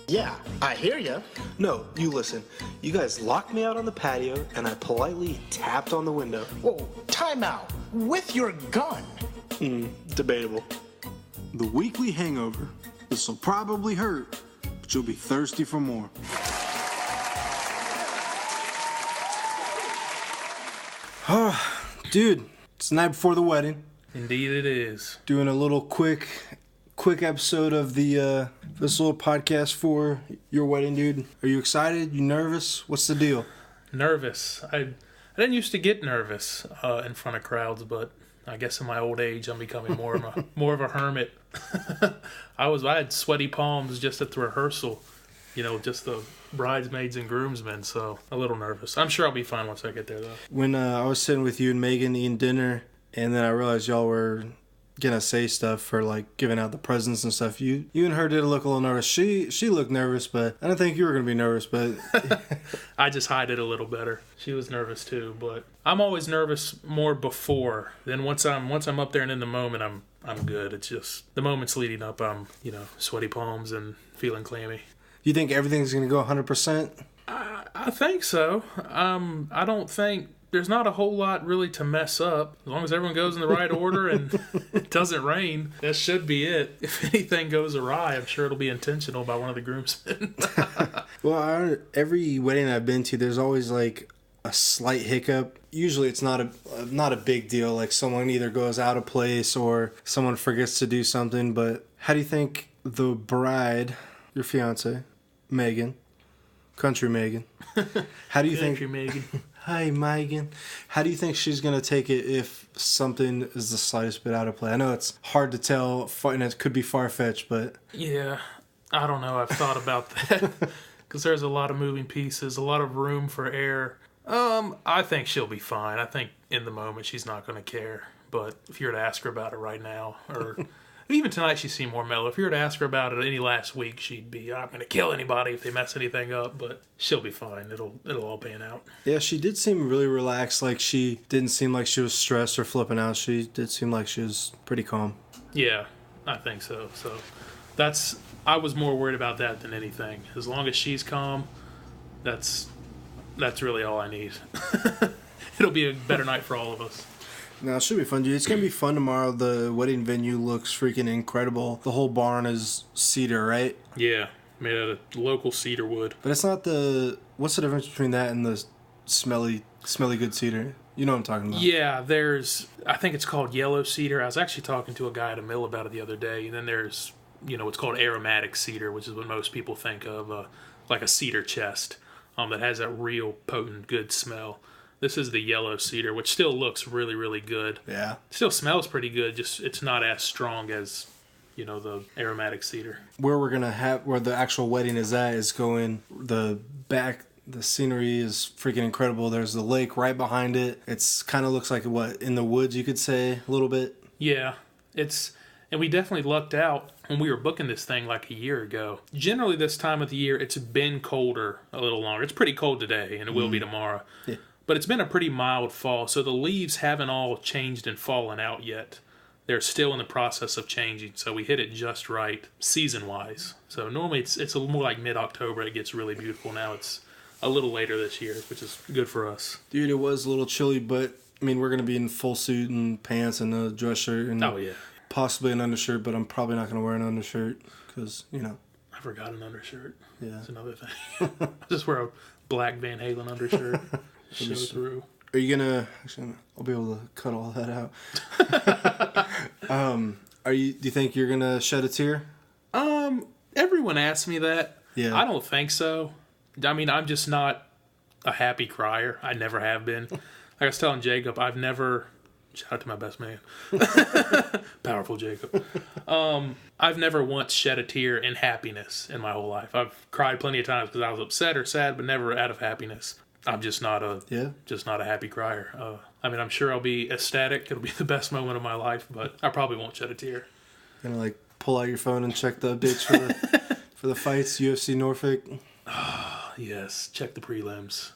Yeah, I hear ya. No, you listen. You guys locked me out on the patio, and I politely tapped on the window. Whoa, time out. With your gun. Debatable. The weekly hangover. This will probably hurt, but you'll be thirsty for more. Dude, it's the night before the wedding. Indeed it is. Doing a little quick episode of the this little podcast for your wedding, dude. Are you excited? You nervous? What's the deal? Nervous. I didn't used to get nervous in front of crowds, but I guess in my old age I'm becoming more of a hermit. I had sweaty palms just at the rehearsal. You know, just the bridesmaids and groomsmen, so a little nervous. I'm sure I'll be fine once I get there, though. When I was sitting with you and Megan eating dinner, and then I realized y'all were gonna say stuff for like giving out the presents and stuff. You and her did look a little nervous. She looked nervous, but I didn't think you were gonna be nervous. But I just hide it a little better. She was nervous too, but I'm always nervous more before. Then once I'm up there and in the moment, I'm good. It's just the moments leading up, I'm sweaty palms and feeling clammy. You think everything's gonna go 100%? I think so. I don't think there's not a whole lot really to mess up. As long as everyone goes in the right order and it doesn't rain, that should be it. If anything goes awry, I'm sure it'll be intentional by one of the groomsmen. Well, every wedding I've been to, there's always like a slight hiccup. Usually it's not a big deal. Like someone either goes out of place or someone forgets to do something. But how do you think the bride, your fiance, Megan, country Megan, how do you think? Country Megan. Hi, Megan. How do you think she's going to take it if something is the slightest bit out of play? I know it's hard to tell, and it could be far-fetched, but... Yeah, I don't know. I've thought about that. Because there's a lot of moving pieces, a lot of room for error. I think she'll be fine. I think in the moment she's not going to care. But if you were to ask her about it right now, or... Even tonight she seemed more mellow. If you were to ask her about it any last week, she'd be, I'm going to kill anybody if they mess anything up, but she'll be fine. It'll all pan out. Yeah, she did seem really relaxed. Like she didn't seem like she was stressed or flipping out. She did seem like she was pretty calm. Yeah, I think so. So I was more worried about that than anything. As long as she's calm, that's really all I need. It'll be a better night for all of us. No, it should be fun, dude. It's going to be fun tomorrow. The wedding venue looks freaking incredible. The whole barn is cedar, right? Yeah, made out of local cedar wood. But it's not the... What's the difference between that and the smelly good cedar? You know what I'm talking about. Yeah, I think it's called yellow cedar. I was actually talking to a guy at a mill about it the other day. And then there's, what's called aromatic cedar, which is what most people think of, like a cedar chest that has that real potent, good smell. This is the yellow cedar, which still looks really, really good. Yeah. Still smells pretty good, just it's not as strong as, the aromatic cedar. Where the actual wedding is at is going, the scenery is freaking incredible. There's the lake right behind it. It's kind of looks like, in the woods, you could say, a little bit? Yeah. And we definitely lucked out when we were booking this thing like a year ago. Generally, this time of the year, it's been colder a little longer. It's pretty cold today, and it will be tomorrow. Yeah. But it's been a pretty mild fall, so the leaves haven't all changed and fallen out yet. They're still in the process of changing, so we hit it just right season-wise. So normally it's a little more like mid-October. It gets really beautiful. Now it's a little later this year, which is good for us. Dude, it was a little chilly, but, we're going to be in full suit and pants and a dress shirt and possibly an undershirt, but I'm probably not going to wear an undershirt because, I forgot an undershirt. Yeah. That's another thing. I just wear a black Van Halen undershirt. Show through. Are you gonna? Actually, I'll be able to cut all that out. Do you think you're gonna shed a tear? Everyone asks me that. Yeah. I don't think so. I'm just not a happy crier. I never have been. Like I was telling Jacob, I've never. Shout out to my best man, powerful Jacob. I've never once shed a tear in happiness in my whole life. I've cried plenty of times because I was upset or sad, but never out of happiness. I'm just not a happy crier. I'm sure I'll be ecstatic. It'll be the best moment of my life, but I probably won't shed a tear. Gonna pull out your phone and check the updates for the fights, UFC Norfolk. Yes, check the prelims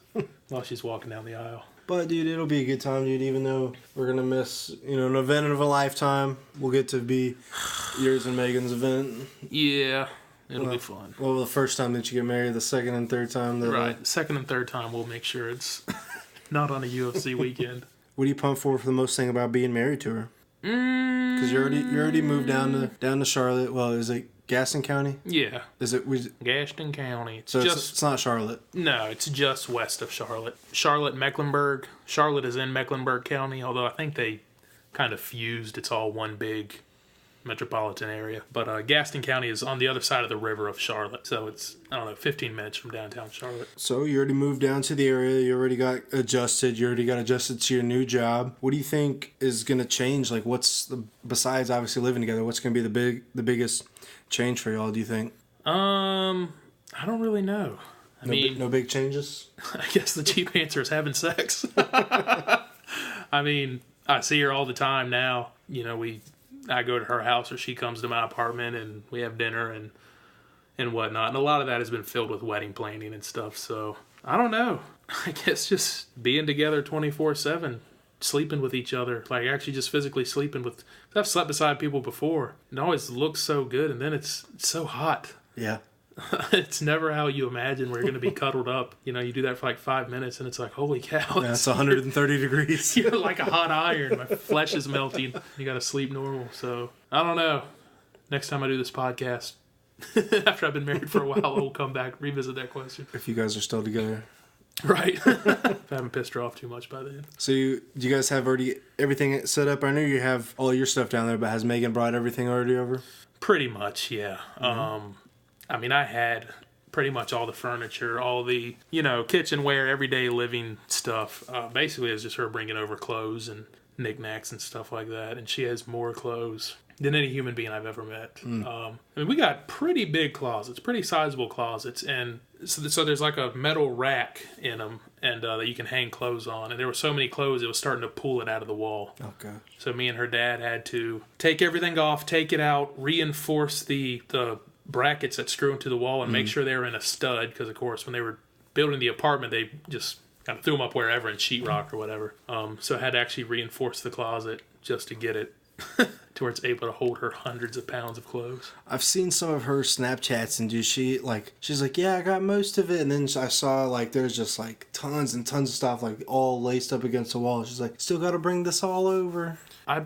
while she's walking down the aisle. But, dude, it'll be a good time, dude. Even though we're going to miss, an event of a lifetime, we'll get to be yours and Megan's event. Yeah, it'll be fun. Well, the first time that you get married, the second and third time. Right, second and third time, we'll make sure it's not on a UFC weekend. What are you pumped for the most thing about being married to her? Because you already moved down to Charlotte. Well, is it Gaston County? Yeah. Is it Gaston County? It's not Charlotte. No, it's just west of Charlotte. Charlotte, Mecklenburg. Charlotte is in Mecklenburg County, although I think they kind of fused. It's all one big metropolitan area. But Gaston County is on the other side of the river of Charlotte, so it's 15 minutes from downtown Charlotte. So you already moved down to the area. You already got adjusted. You already got adjusted to your new job. What do you think is going to change? Like, besides obviously living together, what's going to be the biggest change for y'all? Do you think? I don't really know. I mean, no big changes. I guess the cheap answer is having sex. I mean, I see her all the time now. I go to her house or she comes to my apartment and we have dinner and whatnot. And a lot of that has been filled with wedding planning and stuff. So I don't know. I guess just being together 24/7, sleeping with each other, like actually just physically sleeping with. I've slept beside people before. It always looks so good, and then it's so hot. Yeah. It's never how you imagine we're going to be cuddled up. You do that for like 5 minutes, and it's like, holy cow. Yeah, it's 130 degrees. You're like a hot iron. My flesh is melting. You got to sleep normal. So, I don't know. Next time I do this podcast, after I've been married for a while, we'll come back, revisit that question. If you guys are still together. Right. If I haven't pissed her off too much by then. So, do you guys have already everything set up? I know you have all your stuff down there, but has Megan brought everything already over? Pretty much, yeah. Mm-hmm. I mean, I had pretty much all the furniture, all the, kitchenware, everyday living stuff. Basically, it's just her bringing over clothes and knickknacks and stuff like that. And she has more clothes than any human being I've ever met. I mean, we got pretty big closets, pretty sizable closets. And so there's like a metal rack in them and that you can hang clothes on. And there were so many clothes, it was starting to pull it out of the wall. Okay. So me and her dad had to take everything off, take it out, reinforce the brackets that screw into the wall and make sure they were in a stud, because of course when they were building the apartment they just kind of threw them up wherever in sheetrock or whatever. So I had to actually reinforce the closet just to get it to where it's able to hold her hundreds of pounds of clothes. I've seen some of her Snapchats and she's like, yeah, I got most of it, and then I saw like there's just like tons and tons of stuff like all laced up against the wall. She's like, still got to bring this all over. I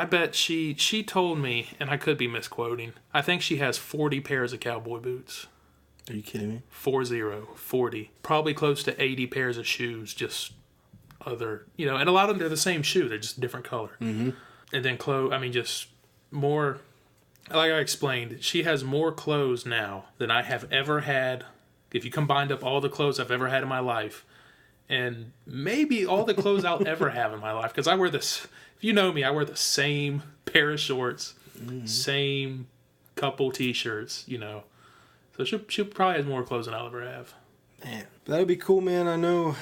bet she told me, and I could be misquoting, I think she has 40 pairs of cowboy boots. Are you kidding me? 40. Probably close to 80 pairs of shoes, just other, and a lot of them are the same shoe, they're just different color. Mm-hmm. And then just more, like I explained, she has more clothes now than I have ever had. If you combined up all the clothes I've ever had in my life, and maybe all the clothes I'll ever have in my life, because I wear this, if you know me, I wear the same pair of shorts, same couple t-shirts, So she probably has more clothes than I'll ever have. Man, that'd be cool, man. I know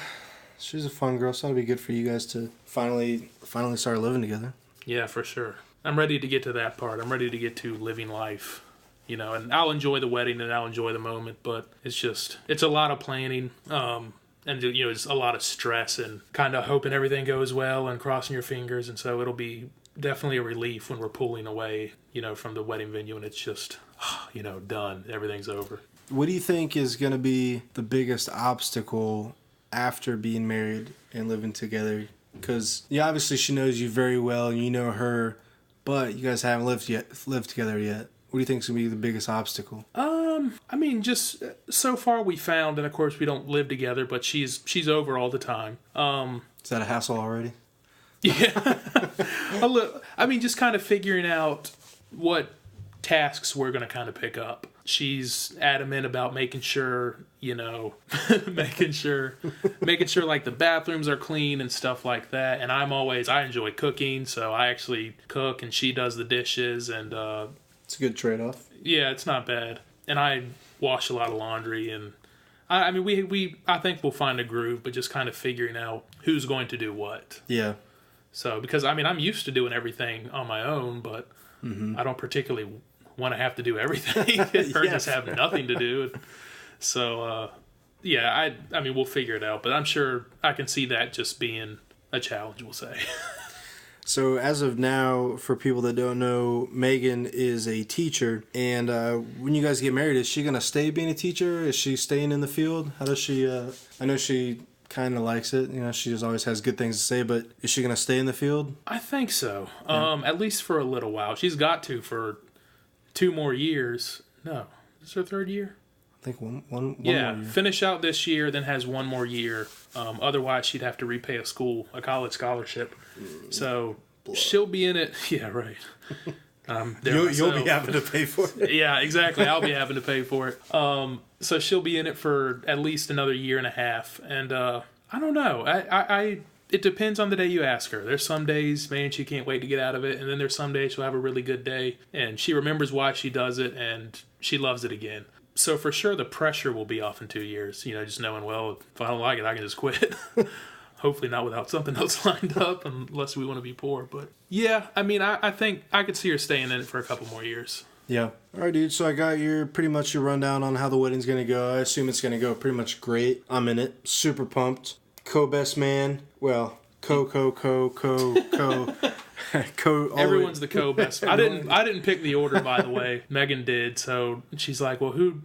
she's a fun girl, so that'd be good for you guys to finally start living together. Yeah, for sure. I'm ready to get to that part. I'm ready to get to living life, and I'll enjoy the wedding and I'll enjoy the moment, but it's a lot of planning. And it's a lot of stress and kind of hoping everything goes well and crossing your fingers. And so it'll be definitely a relief when we're pulling away, from the wedding venue and it's just, done. Everything's over. What do you think is going to be the biggest obstacle after being married and living together? Because obviously she knows you very well and you know her, but you guys haven't lived together yet. What do you think is going to be the biggest obstacle? Just so far we found, and of course we don't live together, but she's over all the time. Is that a hassle already? Yeah. Just kind of figuring out what tasks we're going to kind of pick up. She's adamant about making sure, making sure like the bathrooms are clean and stuff like that. And I enjoy cooking, so I actually cook and she does the dishes and, it's a good trade-off. Yeah, it's not bad. And I wash a lot of laundry, and I think we'll find a groove, but just kind of figuring out who's going to do what. Yeah. So, because I'm used to doing everything on my own, but I don't particularly want to have to do everything or just have nothing to do. So, yeah, I mean, we'll figure it out, but I'm sure I can see that just being a challenge, we'll say. So as of now, for people that don't know, Megan is a teacher, and when you guys get married, is she gonna stay being a teacher? Is she staying in the field? How does she? I know she kind of likes it. You know, she just always has good things to say. But is she gonna stay in the field? I think so. At least for a little while. She's got to for 2 more years. No, is this her 3rd year? I think one more yeah, year. Finish out this year, then has 1 more year. Otherwise, she'd have to repay a college scholarship. So she'll be in it. Yeah, right. You'll be having to pay for it. Yeah, exactly. I'll be having to pay for it. So she'll be in it for at least another 1.5 years. And I don't know. It depends on the day you ask her. There's some days, man, she can't wait to get out of it. And then there's some days she'll have a really good day. And she remembers why she does it, and she loves it again. So for sure, the pressure will be off in 2 years. You know, just knowing, well, if I don't like it, I can just quit. Hopefully not without something else lined up, unless we want to be poor. But yeah, I mean, I think I could see her staying in it for a couple more years. Yeah. All right, dude. So I got pretty much your rundown on how the wedding's gonna go. I assume it's gonna go pretty much great. I'm in it. Super pumped. Co-best man. Well, co. Everyone's the co-best. I didn't pick the order, by the way. Megan did. So she's like, well, who,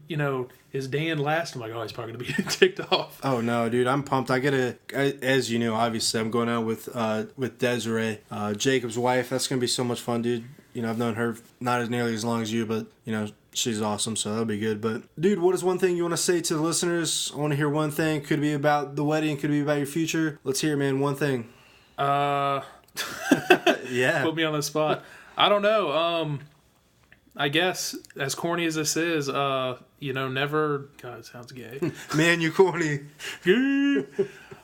is Dan last? I'm like, oh, he's probably going to be ticked off. Oh, no, dude. I'm pumped. As you know, obviously, I'm going out with Desiree, Jacob's wife. That's going to be so much fun, dude. I've known her not as nearly as long as you, but, she's awesome, so that'll be good. But, dude, what is one thing you want to say to the listeners? I want to hear one thing. Could be about the wedding. Could be about your future. Let's hear it, man. One thing. Yeah. Put me on the spot. I don't know. I guess, as corny as this is, never... God, it sounds gay. Man, you corny.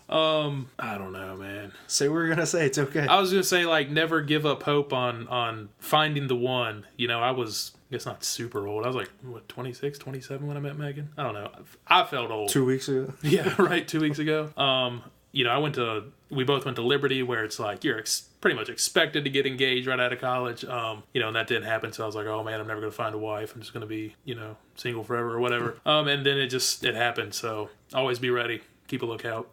I don't know, man. Say what we're going to say. It's okay. I was going to say, never give up hope on finding the one. I was, I guess not super old. I was 26, 27 when I met Megan? I don't know. I felt old. 2 weeks ago. Yeah, right, 2 weeks ago. We both went to Liberty, where it's you're pretty much expected to get engaged right out of college. And that didn't happen. So I was like, oh man, I'm never going to find a wife. I'm just going to be, single forever or whatever. And then it happened. So always be ready. Keep a lookout.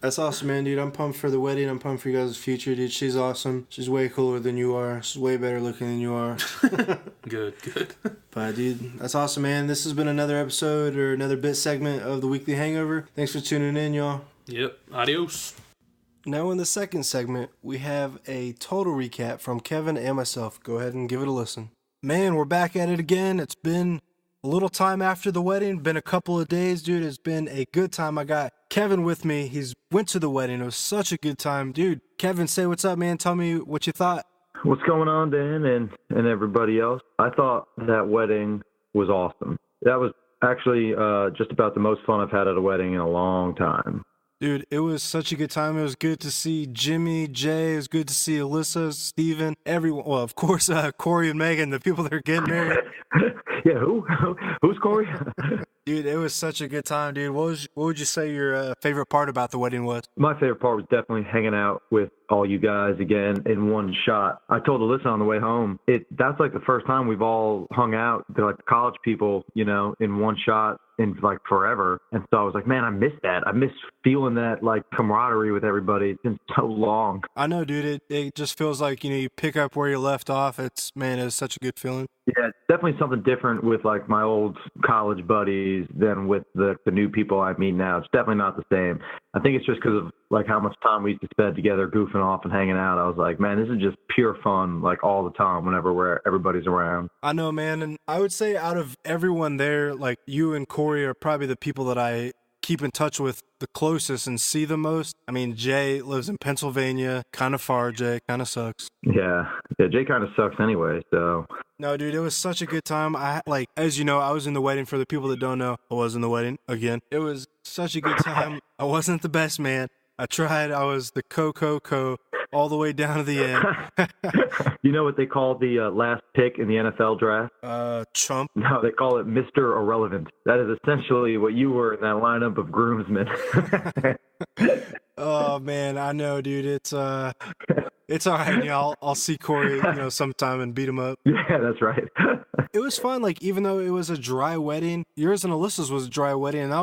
That's awesome, man, dude. I'm pumped for the wedding. I'm pumped for you guys' future, dude. She's awesome. She's way cooler than you are. She's way better looking than you are. Good. But, dude, that's awesome, man. This has been another episode or another bit segment of the Weekly Hangover. Thanks for tuning in, y'all. Yep. Adios. Now in the second segment, we have a total recap from Kevin and myself. Go ahead and give it a listen. Man, we're back at it again. It's been a little time after the wedding. Been a couple of days, dude. It's been a good time. I got Kevin with me. He's went to the wedding. It was such a good time. Dude, Kevin, say what's up, man. Tell me what you thought. What's going on, Dan, and everybody else? I thought that wedding was awesome. That was actually just about the most fun I've had at a wedding in a long time. Dude, it was such a good time. It was good to see Jimmy, Jay. It was good to see Alyssa, Steven, everyone. Well, of course, Cory and Megan, the people that are getting married. Yeah, who's Cory? Dude, it was such a good time, dude. What would you say your favorite part about the wedding was? My favorite part was definitely hanging out with all you guys again in one shot. I told Alyssa on the way home, that's the first time we've all hung out. They're college people, in one shot in forever. And so I was like, man, I miss that. I miss feeling that camaraderie with everybody. It's been so long. I know, dude. It just feels like, you pick up where you left off. It's such a good feeling. Yeah, it's definitely something different with my old college buddies than with the new people I meet now. It's definitely not the same. I think it's just because of how much time we used to spend together goofing off and hanging out. I was like, man, this is just pure fun all the time whenever everybody's around. I know, man. And I would say out of everyone there, you and Cory are probably the people that I keep in touch with the closest and see the most. I mean, Jay lives in Pennsylvania, kind of far. Jay kind of sucks. Yeah, Jay kind of sucks anyway, so. No, dude, it was such a good time. As you know, I was in the wedding. For the people that don't know, I was in the wedding again. It was such a good time. I wasn't the best man. I tried. I was the co all the way down to the end. You know what they call the last pick in the NFL draft? Chump. No, they call it Mr. Irrelevant. That is essentially what you were in that lineup of groomsmen. Oh man, I know, dude. It's It's all right. Yeah, I'll see Cory, sometime and beat him up. Yeah, that's right. It was fun. Like, even though it was a dry wedding, yours and Alyssa's was a dry wedding, and that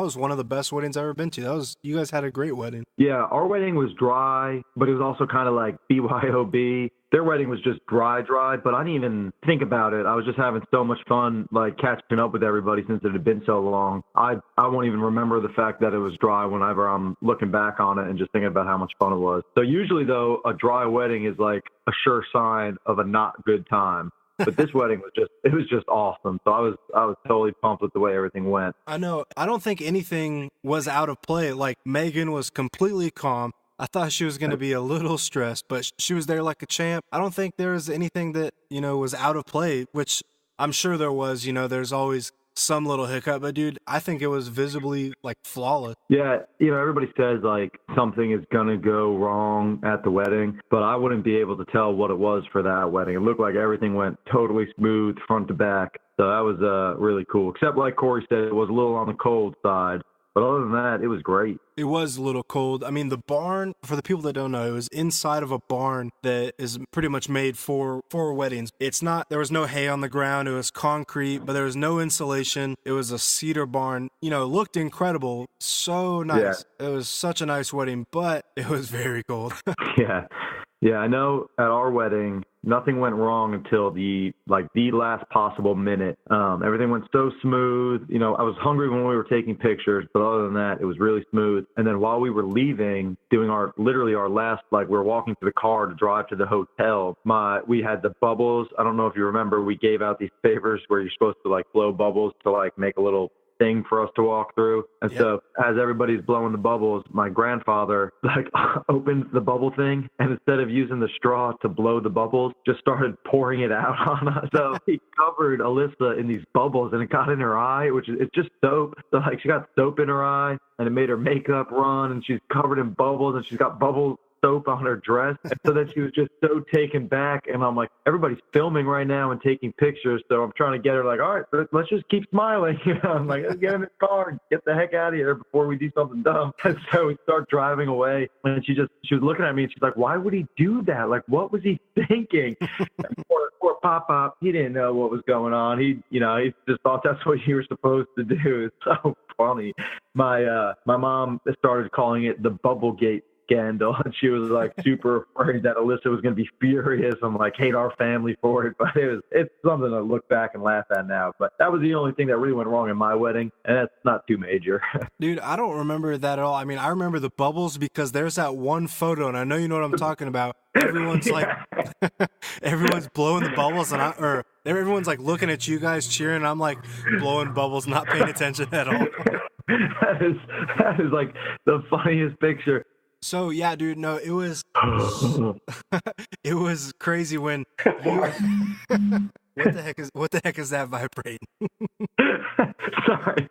was one of the best weddings I've ever been to. You guys had a great wedding. Yeah, our wedding was dry, but it was also kind of like BYOB. Their wedding was just dry, but I didn't even think about it. I was just having so much fun, like catching up with everybody since it had been so long. I won't even remember the fact that it was dry whenever I'm looking back on it and just thinking about how much fun it was. So usually, though, a dry wedding is like a sure sign of a not good time. But this wedding was just awesome. So I was totally pumped with the way everything went. I know. I don't think anything was out of play. Like, Megan was completely calm. I thought she was going to be a little stressed, but she was there like a champ. I don't think there was anything that, was out of play, which I'm sure there was. There's always some little hiccup, but dude, I think it was visibly like flawless. Yeah, everybody says like something is gonna go wrong at the wedding, but I wouldn't be able to tell what it was for that wedding. It looked like everything went totally smooth front to back, so that was really cool. Except like Cory said, it was a little on the cold side. But other than that, it was great. It was a little cold. I mean, the barn, for the people that don't know, it was inside of a barn that is pretty much made for weddings. There was no hay on the ground. It was concrete, but there was no insulation. It was a cedar barn. It looked incredible. So nice. Yeah. It was such a nice wedding, but it was very cold. Yeah, I know at our wedding, nothing went wrong until the last possible minute. Everything went so smooth. I was hungry when we were taking pictures, but other than that, it was really smooth. And then while we were leaving, doing our last, we were walking to the car to drive to the hotel, we had the bubbles. I don't know if you remember, we gave out these favors where you're supposed to blow bubbles to make a little thing for us to walk through. And so as everybody's blowing the bubbles, my grandfather opened the bubble thing, and instead of using the straw to blow the bubbles, just started pouring it out on us. So he covered Alyssa in these bubbles, and it got in her eye, it's just soap. So she got soap in her eye, and it made her makeup run, and she's covered in bubbles, and she's got bubbles soap on her dress. And so then she was just so taken back, and I'm like, everybody's filming right now and taking pictures, so I'm trying to get her all right, let's just keep smiling. I'm like, let's get in the car, get the heck out of here before we do something dumb. And so we start driving away, and she was looking at me, and she's like, why would he do that? What was he thinking? Poor Pop, he didn't know what was going on. He just thought that's what you were supposed to do. It's so funny. My mom started calling it the Bubblegate scandal, and she was super afraid that Alyssa was going to be furious and hate our family for it. But it's something to look back and laugh at now. But that was the only thing that really went wrong in my wedding, and that's not too major. Dude, I don't remember that at all. I mean, I remember the bubbles because there's that one photo, and I know you know what I'm talking about. Everyone's everyone's blowing the bubbles, and everyone's looking at you guys cheering, and I'm blowing bubbles, not paying attention at all. That is the funniest picture. So yeah, dude, no, it was it was crazy when you what the heck is that vibrating? Sorry.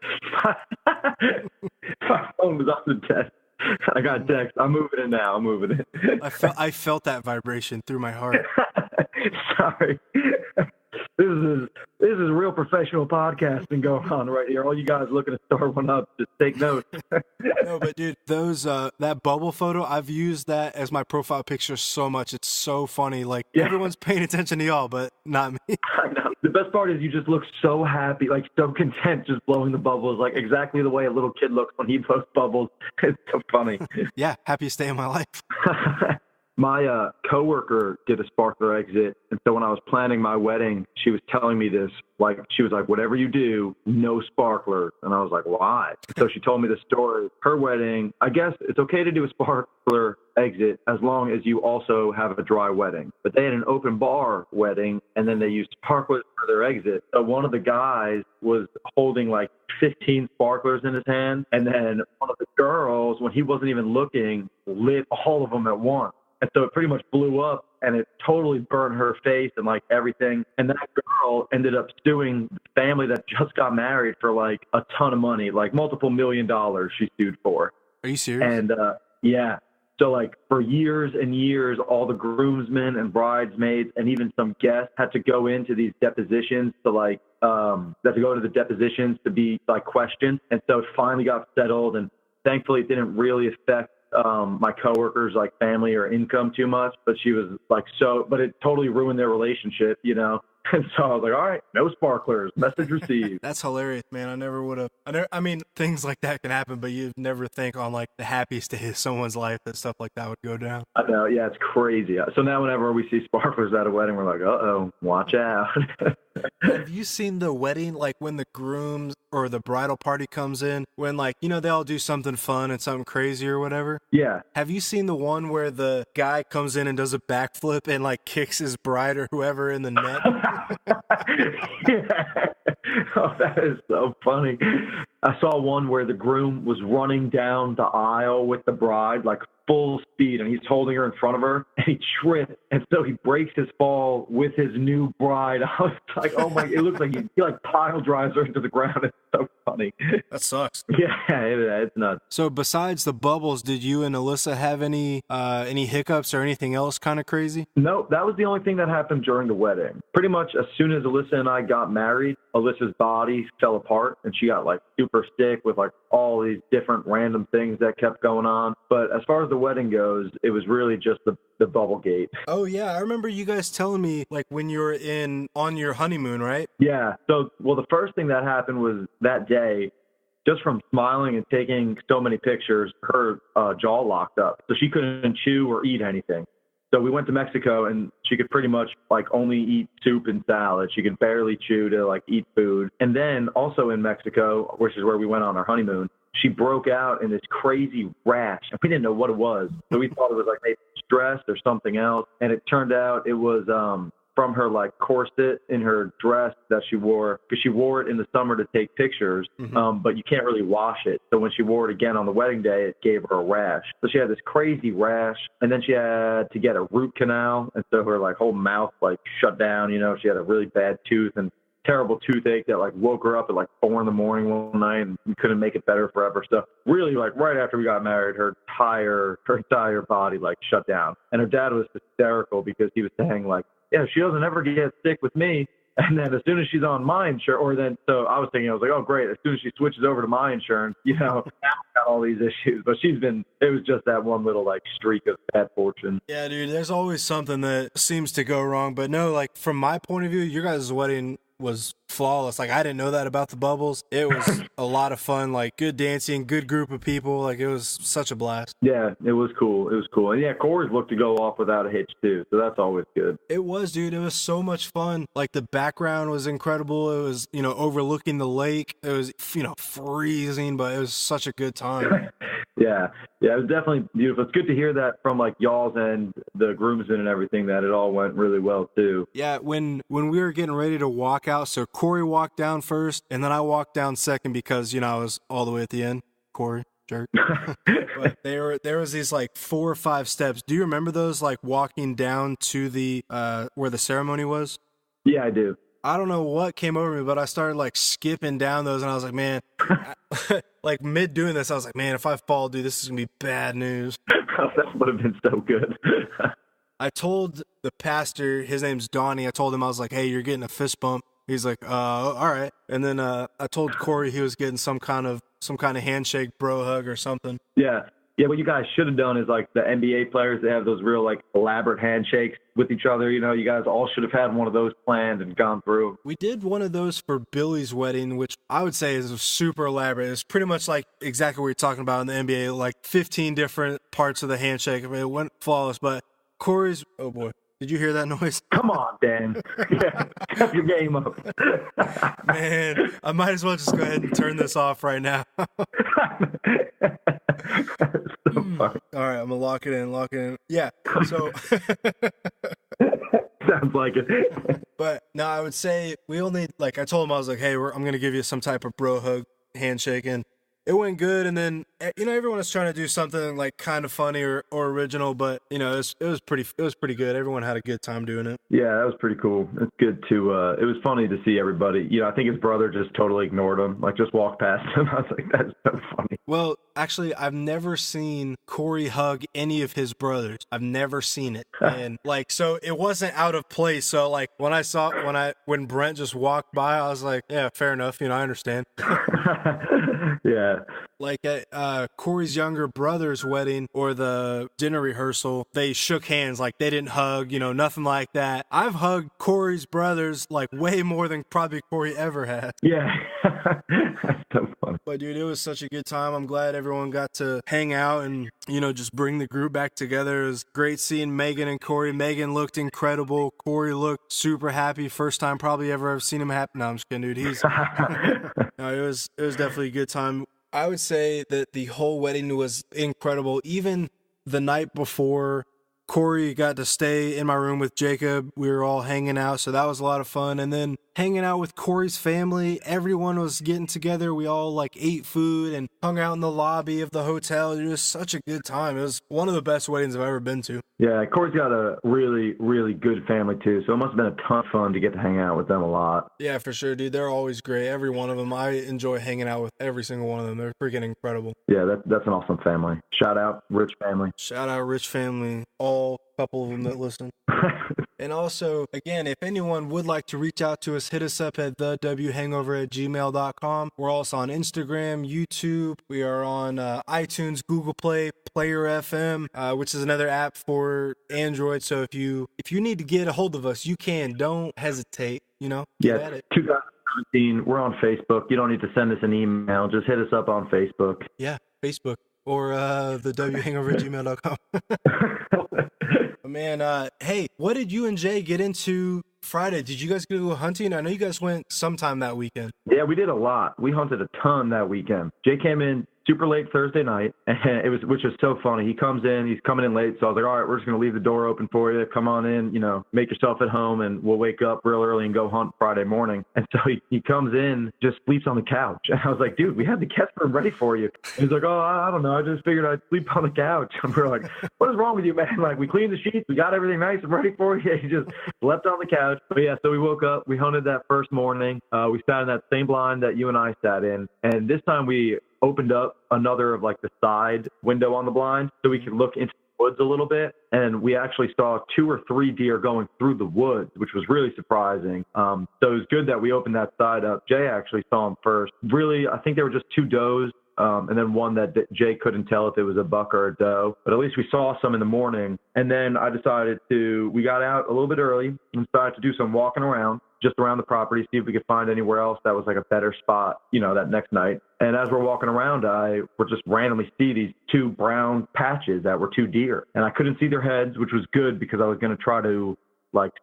My phone was on the desk. I got a text. I'm moving it now. I'm moving it. I felt that vibration through my heart. Sorry. This is real professional podcasting going on right here. All you guys looking to start one up, just take notes. No, but dude, those that bubble photo, I've used that as my profile picture so much. It's so funny. Everyone's paying attention to y'all, but not me. I know. The best part is you just look so happy, so content, just blowing the bubbles, exactly the way a little kid looks when he blows bubbles. It's so funny. Yeah, happiest day of my life. My coworker did a sparkler exit, and so when I was planning my wedding, she was telling me this, she was like, whatever you do, no sparklers. And I was like, why? So she told me the story. Her wedding, I guess it's okay to do a sparkler exit as long as you also have a dry wedding. But they had an open bar wedding, and then they used sparklers for their exit. So one of the guys was holding 15 sparklers in his hand, and then one of the girls, when he wasn't even looking, lit all of them at once. And so it pretty much blew up, and it totally burned her face and everything. And that girl ended up suing the family that just got married for a ton of money, multiple $1 million she sued for. Are you serious? And yeah. So for years and years, all the groomsmen and bridesmaids and even some guests had to go into these depositions to go to the depositions to be questioned. And so it finally got settled, and thankfully it didn't really affect my coworkers, like family or income too much, but she was like, but it totally ruined their relationship, you know? And so I was like, all right, no sparklers, message received. That's hilarious, man. I never would have. I mean, things like that can happen, but you'd never think on like the happiest day of someone's life that stuff like that would go down. I know, yeah, it's crazy. So now whenever we see sparklers at a wedding, we're like, uh-oh, watch out. Have you seen the wedding, like when the grooms or the bridal party comes in, when like, you know, they all do something fun and something crazy or whatever? Yeah. Have you seen the one where the guy comes in and does a backflip and like kicks his bride or whoever in the net? Yeah. Oh, that is so funny. I saw one where the groom was running down the aisle with the bride, like full speed, and he's holding her in front of her, and he tripped, and so he breaks his fall with his new bride. I was like, oh my, it looks like he like pile drives her into the ground. It's so funny. That sucks. Yeah, it's nuts. So besides the bubbles, did you and Alyssa have any hiccups or anything else kind of crazy? No, that was the only thing that happened during the wedding. Pretty much as soon as Alyssa and I got married, Alyssa's body fell apart, and she got like super sick with like all these different random things that kept going on. But as far as the wedding goes, it was really just the bubble gate. Oh yeah, I remember you guys telling me like when you were on your honeymoon, right? Yeah. So, well, the first thing that happened was that day, just from smiling and taking so many pictures, her jaw locked up, so she couldn't chew or eat anything. So we went to Mexico, and she could pretty much like only eat soup and salad. She could barely chew to like eat food. And then also in Mexico, which is where we went on our honeymoon, she broke out in this crazy rash, and we didn't know what it was. So we thought it was like maybe stress or something else. And it turned out it was from her like corset in her dress that she wore, because she wore it in the summer to take pictures, but you can't really wash it. So when she wore it again on the wedding day, it gave her a rash. So she had this crazy rash, and then she had to get a root canal, and so her like whole mouth like shut down. You know, she had a really bad tooth and terrible toothache that like woke her up at like 4 a.m. one night, and we couldn't make it better forever. So really, like right after we got married, her entire body like shut down, and her dad was hysterical because he was saying like, yeah, she doesn't ever get sick with me. And then as soon as she's on my insurance, so I was thinking, I was like, oh, great. As soon as she switches over to my insurance, you know, now I've got all these issues. But it was just that one little like streak of bad fortune. Yeah, dude, there's always something that seems to go wrong. But no, like from my point of view, your guys' wedding was flawless. Like I didn't know that about the bubbles. It was a lot of fun, like good dancing, good group of people. Like it was such a blast. Yeah, it was cool. And yeah, Cory's looked to go off without a hitch too. So that's always good. It was, dude. It was so much fun. Like the background was incredible. It was, you know, overlooking the lake. It was, you know, freezing, but it was such a good time. Yeah, it was definitely beautiful. It's good to hear that from like y'all's and the groomsmen and everything, that it all went really well too. Yeah, when we were getting ready to walk out, so Cory walked down first, and then I walked down second because, you know, I was all the way at the end. Cory, jerk. But there was these like 4 or 5 steps. Do you remember those, like walking down to the where the ceremony was? Yeah, I do. I don't know what came over me, but I started like skipping down those, and I was like, man, like mid doing this, I was like, man, if I fall, dude, this is gonna be bad news. That would have been so good. I told the pastor, his name's Donnie, I told him, I was like, hey, you're getting a fist bump. He's like, all right. And then I told Cory he was getting some kind of handshake, bro hug or something. Yeah. Yeah, what you guys should have done is like the NBA players, they have those real like elaborate handshakes with each other. You know, you guys all should have had one of those planned and gone through. We did one of those for Billy's wedding, which I would say is super elaborate. It's pretty much like exactly what you're talking about in the NBA, like 15 different parts of the handshake. I mean, it went flawless, but Cory's, oh boy. Did you hear that noise? Come on, Dan. Yeah, step your game up. Man, I might as well just go ahead and turn this off right now. So funny. All right, I'm going to lock it in. Yeah, so... Sounds like it. But no, I would say we only, like I told him, I was like, hey, I'm going to give you some type of bro hug handshake, and it went good. And then, you know, everyone was trying to do something like kind of funny or original, but you know, it was pretty good. Everyone had a good time doing it. Yeah, that was pretty cool. It's good to, it was funny to see everybody. You know, I think his brother just totally ignored him, like just walked past him. I was like, that's so funny. Well, actually, I've never seen Cory hug any of his brothers. I've never seen it. And like, so it wasn't out of place. So like when Brent just walked by, I was like, yeah, fair enough. You know, I understand. Yeah. Like at Cory's younger brother's wedding or the dinner rehearsal, they shook hands, like they didn't hug, nothing like that. I've hugged Cory's brothers like way more than probably Cory ever has. Yeah. That's so funny. But dude, it was such a good time. I'm glad everyone got to hang out and, just bring the group back together. It was great seeing Megan and Cory. Megan looked incredible. Cory looked super happy. First time probably ever I've seen him happy. No, I'm just kidding, dude. No, it was definitely a good time. I would say that the whole wedding was incredible. Even the night before, Cory got to stay in my room with Jacob. We were all hanging out, so that was a lot of fun. And then hanging out with Cory's family, everyone was getting together. We all like ate food and hung out in the lobby of the hotel. It was such a good time. It was one of the best weddings I've ever been to. Yeah, Cory's got a really, really good family too, so it must have been a ton of fun to get to hang out with them a lot. Yeah, for sure, dude. They're always great. Every one of them. I enjoy hanging out with every single one of them. They're freaking incredible. Yeah, that's an awesome family. Shout out Rich family. Shout out Rich family. All couple of them that listen. And also, again, if anyone would like to reach out to us, hit us up at thewhangover@gmail.com. We're also on Instagram, YouTube. We are on iTunes, Google Play, Player FM, which is another app for Android. So if you need to get a hold of us, you can. Don't hesitate. Get at it. 2017. We're on Facebook. You don't need to send us an email. Just hit us up on Facebook. Yeah, Facebook or the whangover@gmail.com. Man, hey, what did you and Jay get into Friday? Did you guys go hunting? I know you guys went sometime that weekend. Yeah, we did a lot. We hunted a ton that weekend. Jay came in super late Thursday night, and which was so funny. He comes in, he's coming in late, so I was like, all right, we're just going to leave the door open for you. Come on in, make yourself at home, and we'll wake up real early and go hunt Friday morning. And so he comes in, just sleeps on the couch. And I was like, dude, we had the guest room ready for you. And he's like, oh, I don't know. I just figured I'd sleep on the couch. And we're like, what is wrong with you, man? Like, we cleaned the sheets. We got everything nice and ready for you. He just slept on the couch. But yeah, so we woke up. We hunted that first morning. We sat in that same blind that you and I sat in. And this time we opened up another of like the side window on the blind so we could look into the woods a little bit. And we actually saw 2 or 3 deer going through the woods, which was really surprising. So it was good that we opened that side up. Jay actually saw them first. Really, I think they were just 2 does. And then one that Jay couldn't tell if it was a buck or a doe, but at least we saw some in the morning. And then we got out a little bit early and started to do some walking around, just around the property, see if we could find anywhere else that was like a better spot, that next night. And as we're walking around, would just randomly see these 2 brown patches that were 2 deer. And I couldn't see their heads, which was good because I was going to try to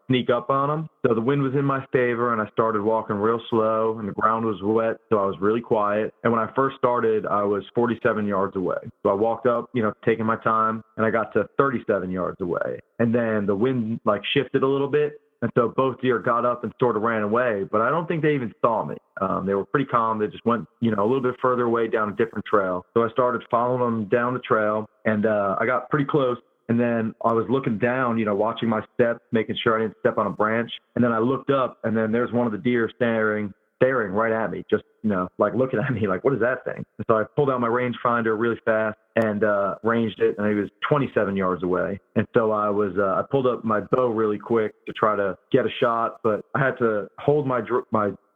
sneak up on them. So the wind was in my favor and I started walking real slow and the ground was wet. So I was really quiet. And when I first started, I was 47 yards away. So I walked up, taking my time, and I got to 37 yards away. And then the wind shifted a little bit. And so both deer got up and sort of ran away, but I don't think they even saw me. They were pretty calm. They just went, a little bit further away down a different trail. So I started following them down the trail and I got pretty close. And then I was looking down, watching my steps, making sure I didn't step on a branch. And then I looked up, and then there's one of the deer staring right at me, just, looking at me like, what is that thing? And so I pulled out my rangefinder really fast and ranged it, and he was 27 yards away. And so I pulled up my bow really quick to try to get a shot, but I had to hold my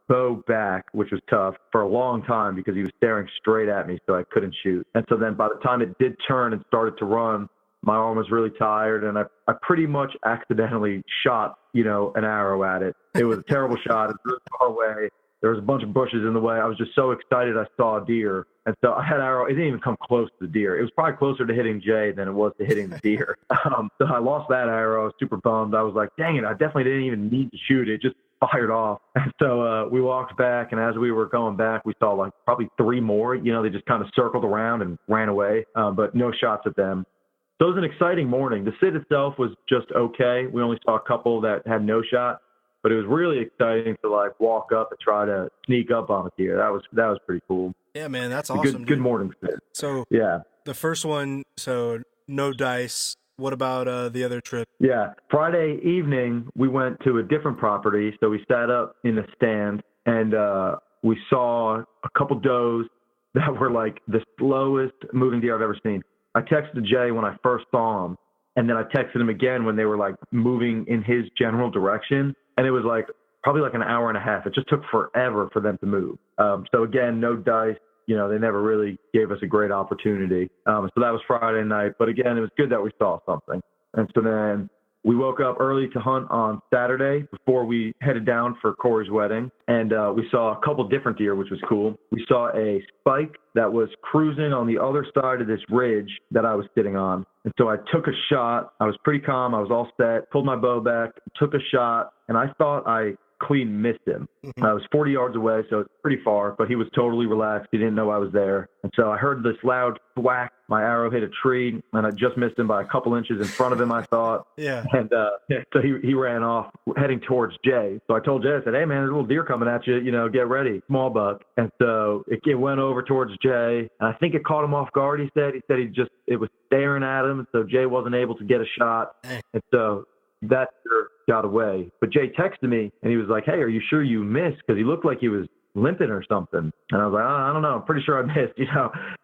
bow back, which was tough for a long time because he was staring straight at me, so I couldn't shoot. And so then by the time it did turn and started to run, my arm was really tired, and I pretty much accidentally shot, an arrow at it. It was a terrible shot. It was really far away. There was a bunch of bushes in the way. I was just so excited I saw a deer. And so I had an arrow. It didn't even come close to the deer. It was probably closer to hitting Jay than it was to hitting the deer. So I lost that arrow. I was super bummed. I was like, dang it, I definitely didn't even need to shoot it. Just fired off. And so we walked back, and as we were going back, we saw probably 3 more. They just kind of circled around and ran away, but no shots at them. So it was an exciting morning. The sit itself was just okay. We only saw a couple that had no shot, but it was really exciting to walk up and try to sneak up on a deer. That was pretty cool. Yeah, man, that's awesome. Good morning sit. So yeah, the first one, so no dice. What about the other trip? Yeah, Friday evening we went to a different property. So we sat up in the stand and we saw a couple does that were the slowest moving deer I've ever seen. I texted Jay when I first saw him, and then I texted him again when they were moving in his general direction. And it was probably an hour and a half. It just took forever for them to move. So again, no dice, they never really gave us a great opportunity. So that was Friday night. But again, it was good that we saw something. And so then we woke up early to hunt on Saturday before we headed down for Cory's wedding. And we saw a couple different deer, which was cool. We saw a spike that was cruising on the other side of this ridge that I was sitting on. And so I took a shot. I was pretty calm. I was all set, pulled my bow back, took a shot, and I thought I clean missed him. I was 40 yards away, so it's pretty far, but he was totally relaxed. He didn't know I was there. And so I heard this loud whack. My arrow hit a tree, and I just missed him by a couple inches in front of him, I thought. Yeah. And so he ran off heading towards Jay. So I told Jay, I said, hey, man, there's a little deer coming at you. Get ready. Small buck. And so it went over towards Jay, and I think it caught him off guard, he said. He said it was staring at him, so Jay wasn't able to get a shot. And so that deer got away. But Jay texted me, and he was like, hey, are you sure you missed? Because he looked like he was limping or something. And I was like, I don't know. I'm pretty sure I missed,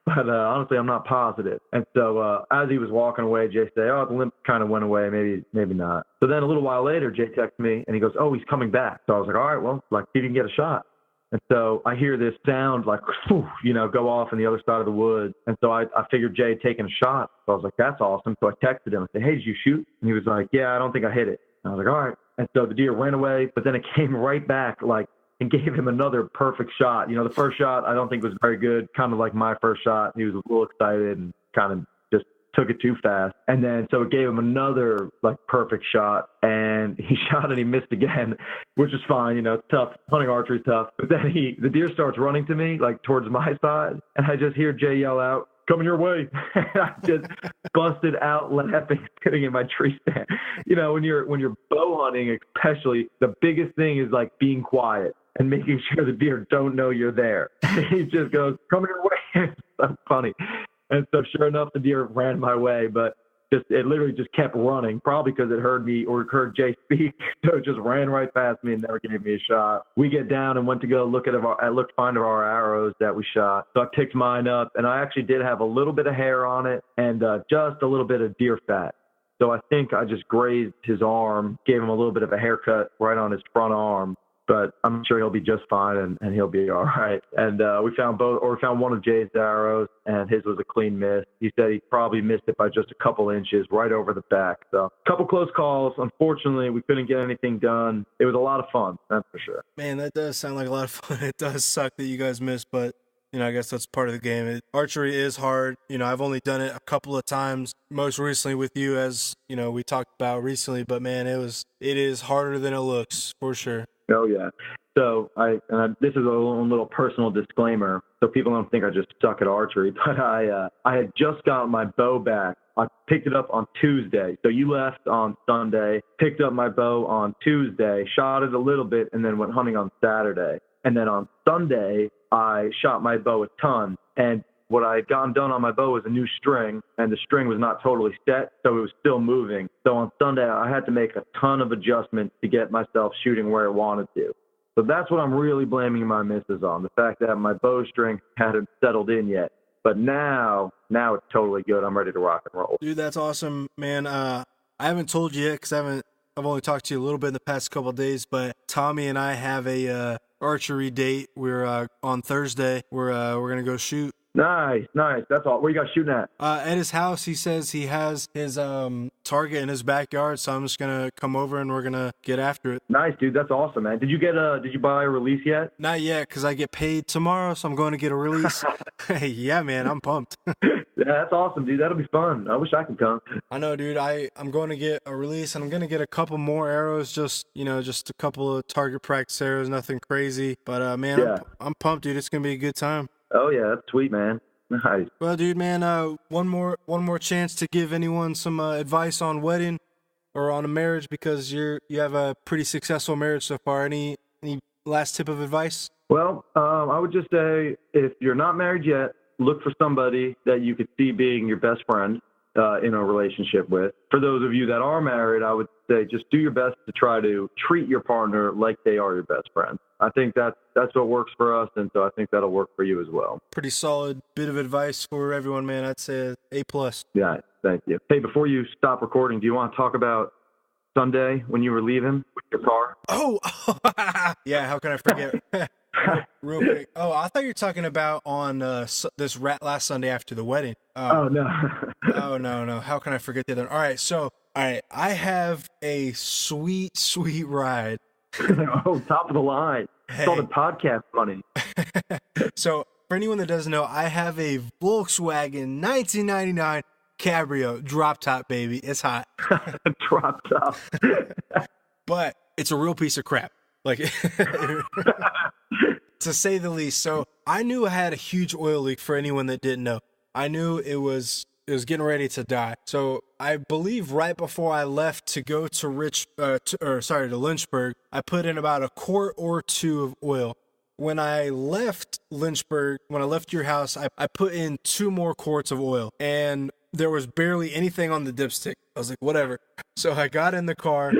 But honestly, I'm not positive. And so as he was walking away, Jay said, the limp kind of went away. Maybe not. So then a little while later, Jay texted me, and he goes, he's coming back. So I was like, all right, well, see if you can get a shot. And so I hear this sound like, go off on the other side of the woods. And so I figured Jay had taken a shot. So I was like, that's awesome. So I texted him. I said, hey, did you shoot? And he was like, yeah, I don't think I hit it. And I was like, all right. And so the deer ran away, but then it came right back and gave him another perfect shot. The first shot I don't think was very good, kind of like my first shot. He was a little excited and kind of just took it too fast. And then so it gave him another perfect shot, and he shot and he missed again, which is fine. It's tough. Hunting archery is tough. But then the deer starts running to me towards my side, and I just hear Jay yell out, coming your way. I just busted out laughing, sitting in my tree stand. When you're bow hunting, especially, the biggest thing is being quiet and making sure the deer don't know you're there. He just goes, coming your way. It's so funny. And so sure enough, the deer ran my way, but it literally just kept running, probably because it heard me or heard Jay speak. So it just ran right past me and never gave me a shot. We get down and went to go look at find our arrows that we shot. So I picked mine up, and I actually did have a little bit of hair on it and just a little bit of deer fat. So I think I just grazed his arm, gave him a little bit of a haircut right on his front arm. But I'm sure he'll be just fine and he'll be all right. And we found one of Jay's arrows, and his was a clean miss. He said he probably missed it by just a couple inches right over the back. So a couple close calls. Unfortunately, we couldn't get anything done. It was a lot of fun, that's for sure. Man, that does sound like a lot of fun. It does suck that you guys missed, but I guess that's part of the game. Archery is hard. I've only done it a couple of times, most recently with you, as, we talked about recently, but man, it is harder than it looks, for sure. Oh, yeah. So this is a little personal disclaimer, so people don't think I just suck at archery, but I had just got my bow back. I picked it up on Tuesday. So you left on Sunday, picked up my bow on Tuesday, shot it a little bit, and then went hunting on Saturday. And then on Sunday, I shot my bow a ton. And what I had gotten done on my bow was a new string, and the string was not totally set, so it was still moving. So on Sunday, I had to make a ton of adjustments to get myself shooting where I wanted to. So that's what I'm really blaming my misses on, the fact that my bowstring hadn't settled in yet. But now it's totally good. I'm ready to rock and roll. Dude, that's awesome, man. I haven't told you yet because I've only talked to you a little bit in the past couple of days, but Tommy and I have a archery date. We're on Thursday. We're gonna go shoot. Nice. That's all. Where you guys shooting at? At his house. He says he has his target in his backyard, so I'm just gonna come over and we're gonna get after it. Nice, dude. That's awesome, man. Did you buy a release yet? Not yet, because I get paid tomorrow, so I'm going to get a release. Hey, yeah, man, I'm pumped. Yeah, that's awesome, dude. That'll be fun. I wish I could come. I know, dude. I'm going to get a release, and I'm going to get a couple more arrows, just a couple of target practice arrows, nothing crazy. But, man, yeah. I'm pumped, dude. It's going to be a good time. Oh, yeah, that's sweet, man. Nice. Well, dude, man, one more chance to give anyone some advice on wedding or on a marriage, because you have a pretty successful marriage so far. Any last tip of advice? Well, I would just say, if you're not married yet, look for somebody that you could see being your best friend in a relationship with. For those of you that are married, I would say just do your best to try to treat your partner like they are your best friend. I think that's what works for us, and so I think that'll work for you as well. Pretty solid bit of advice for everyone, man. I'd say A+. Yeah, thank you. Hey, before you stop recording, do you want to talk about Sunday when you were leaving with your car? Oh, yeah, how can I forget? Real quick. Oh, I thought you were talking about on this last Sunday after the wedding. Oh, no. Oh, no. How can I forget the other? All right. I have a sweet, sweet ride. Oh, top of the line. Hey. It's all the podcast money. So, for anyone that doesn't know, I have a Volkswagen 1999 Cabrio drop top, baby. It's hot. Drop top. But it's a real piece of crap. Like, to say the least. So I knew I had a huge oil leak. For anyone that didn't know, I knew it was getting ready to die. So I believe right before I left to go to Lynchburg, I put in about a quart or two of oil. When I left Lynchburg, when I left your house, I put in 2 more quarts of oil, and there was barely anything on the dipstick. I was like, whatever. So I got in the car,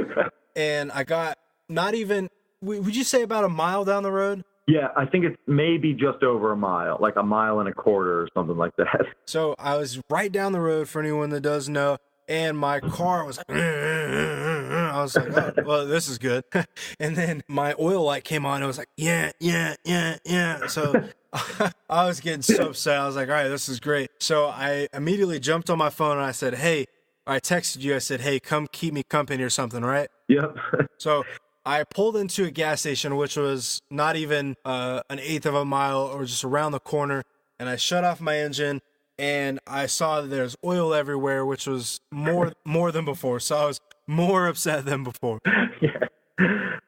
and I got not even, would you say about a mile down the road? Yeah, I think it's maybe just over a mile, like a mile and a quarter or something like that. So I was right down the road, for anyone that does know, and my car was like, I was like, oh, well, this is good. And then my oil light came on, and it was like, yeah. So I was getting so upset. I was like, all right, this is great. So I immediately jumped on my phone, and I said, hey, I texted you. I said, hey, come keep me company or something, right? Yep. So I pulled into a gas station, which was not even an eighth of a mile or just around the corner, and I shut off my engine, and I saw that there's oil everywhere, which was more than before. So I was more upset than before.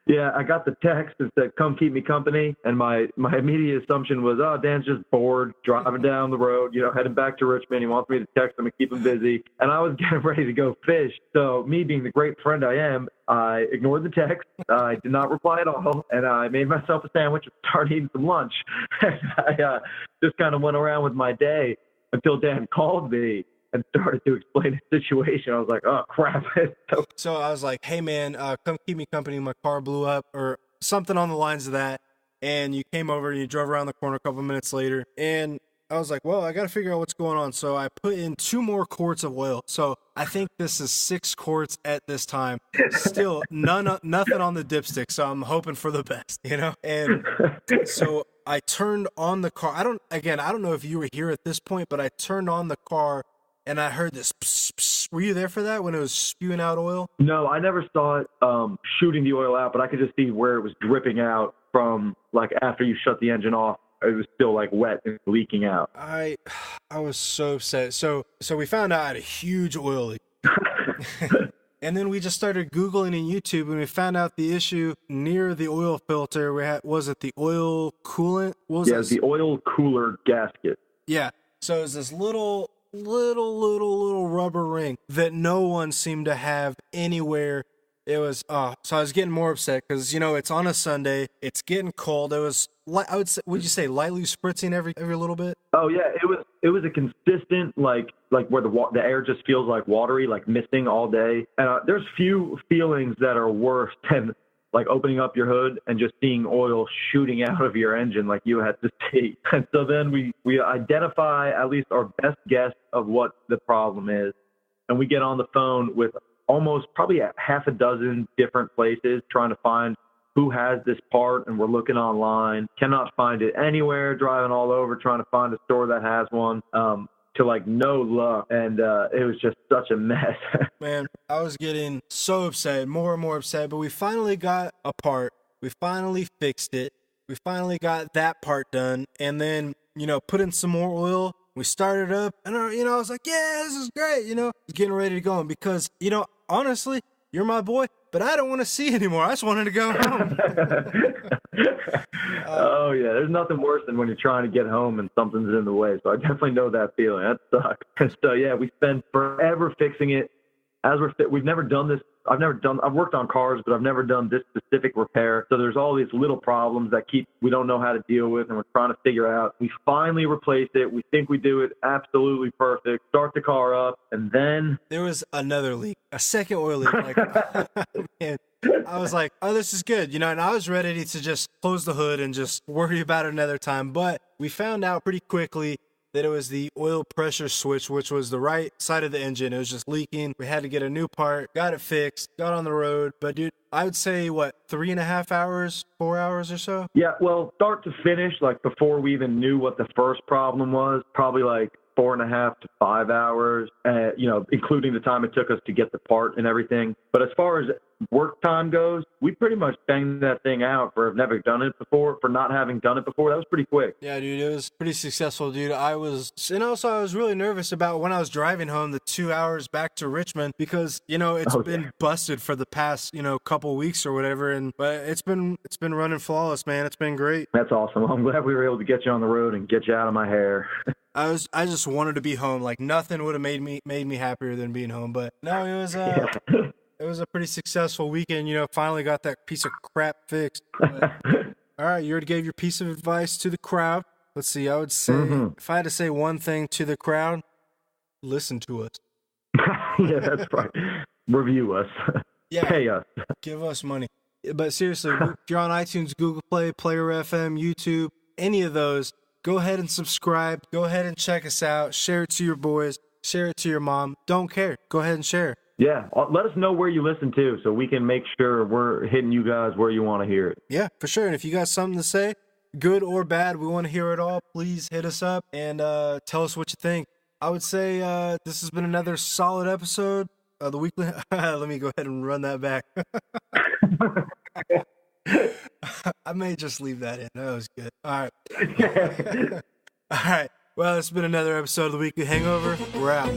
Yeah, I got the text that said, come keep me company. And my immediate assumption was, oh, Dan's just bored, driving down the road, heading back to Richmond. He wants me to text him and keep him busy. And I was getting ready to go fish. So me being the great friend I am, I ignored the text. I did not reply at all. And I made myself a sandwich and started eating some lunch. And I just kind of went around with my day until Dan called me and started to explain the situation. I was like, oh, crap. So I was like, hey, man, come keep me company. My car blew up or something on the lines of that. And you came over and you drove around the corner a couple minutes later. And I was like, well, I got to figure out what's going on. So I put in 2 more quarts of oil. So I think this is 6 quarts at this time. Still nothing on the dipstick. So I'm hoping for the best, And so I turned on the car. I don't know if you were here at this point, but I turned on the car and I heard this pss, pss. Were you there for that when it was spewing out oil? No, I never saw it shooting the oil out, but I could just see where it was dripping out from, like, after you shut the engine off. It was still, like, wet and leaking out. I was so upset. So we found out I had a huge oil leak. And then we just started Googling in YouTube, and we found out the issue near the oil filter. Was it the oil coolant? The oil cooler gasket. Yeah. So it was this little rubber ring that no one seemed to have anywhere. It was so I was getting more upset because it's on a Sunday, it's getting cold. It was would you say lightly spritzing every little bit? Oh yeah, it was a consistent like where the air just feels like watery, like misting all day. And there's few feelings that are worse than like opening up your hood and just seeing oil shooting out of your engine like you had to see. And so then we identify at least our best guess of what the problem is. And we get on the phone with almost probably a half a dozen different places trying to find who has this part. And we're looking online, cannot find it anywhere, driving all over, trying to find a store that has one. To like no luck, and it was just such a mess. Man, I was getting so upset, more and more upset, but we finally got a part. We finally fixed it. We finally got that part done, and then, put in some more oil. We started up, and, I was like, yeah, this is great, getting ready to go. And because, honestly, you're my boy, but I don't want to see anymore. I just wanted to go home. Oh, yeah. There's nothing worse than when you're trying to get home and something's in the way. So I definitely know that feeling. That sucks. And so, yeah, we spend forever fixing it. We've never done this. I've worked on cars, but I've never done this specific repair. So there's all these little problems that we don't know how to deal with, and we're trying to figure out. We finally replace it. We think we do it absolutely perfect. Start the car up, and then there was another leak, a second oil leak. Like, man, I was like, oh, this is good, and I was ready to just close the hood and just worry about it another time. But we found out pretty quickly that it was the oil pressure switch, which was the right side of the engine. It was just leaking. We had to get a new part, got it fixed, got on the road. But dude, I would say 3.5 hours, 4 hours or so? Yeah, well, start to finish, like before we even knew what the first problem was, probably like 4.5 to 5 hours, including the time it took us to get the part and everything. But as far as work time goes, we pretty much banged that thing out for never done it before, for not having done it before. That was pretty quick. Yeah, dude, it was pretty successful, dude. I was really nervous about when I was driving home the 2 hours back to Richmond because, it's been busted for the past, couple weeks or whatever. But it's been running flawless, man. It's been great. That's awesome. I'm glad we were able to get you on the road and get you out of my hair. I just wanted to be home. Like nothing would have made me happier than being home. But no, it was it was a pretty successful weekend. Finally got that piece of crap fixed. But, all right, you already gave your piece of advice to the crowd. Let's see. I would say if I had to say one thing to the crowd, listen to us. Yeah, that's right. Review us. Yeah, pay us. Give us money. But seriously, if you're on iTunes, Google Play, Player FM, YouTube, any of those, go ahead and subscribe. Go ahead and check us out. Share it to your boys. Share it to your mom. Don't care. Go ahead and share. Yeah. Let us know where you listen to so we can make sure we're hitting you guys where you want to hear it. Yeah, for sure. And if you got something to say, good or bad, we want to hear it all. Please hit us up and tell us what you think. I would say this has been another solid episode of the weekly. Let me go ahead and run that back. I may just leave that in. That was good. All right. All right. Well, it's been another episode of the Weekly Hangover. We're out.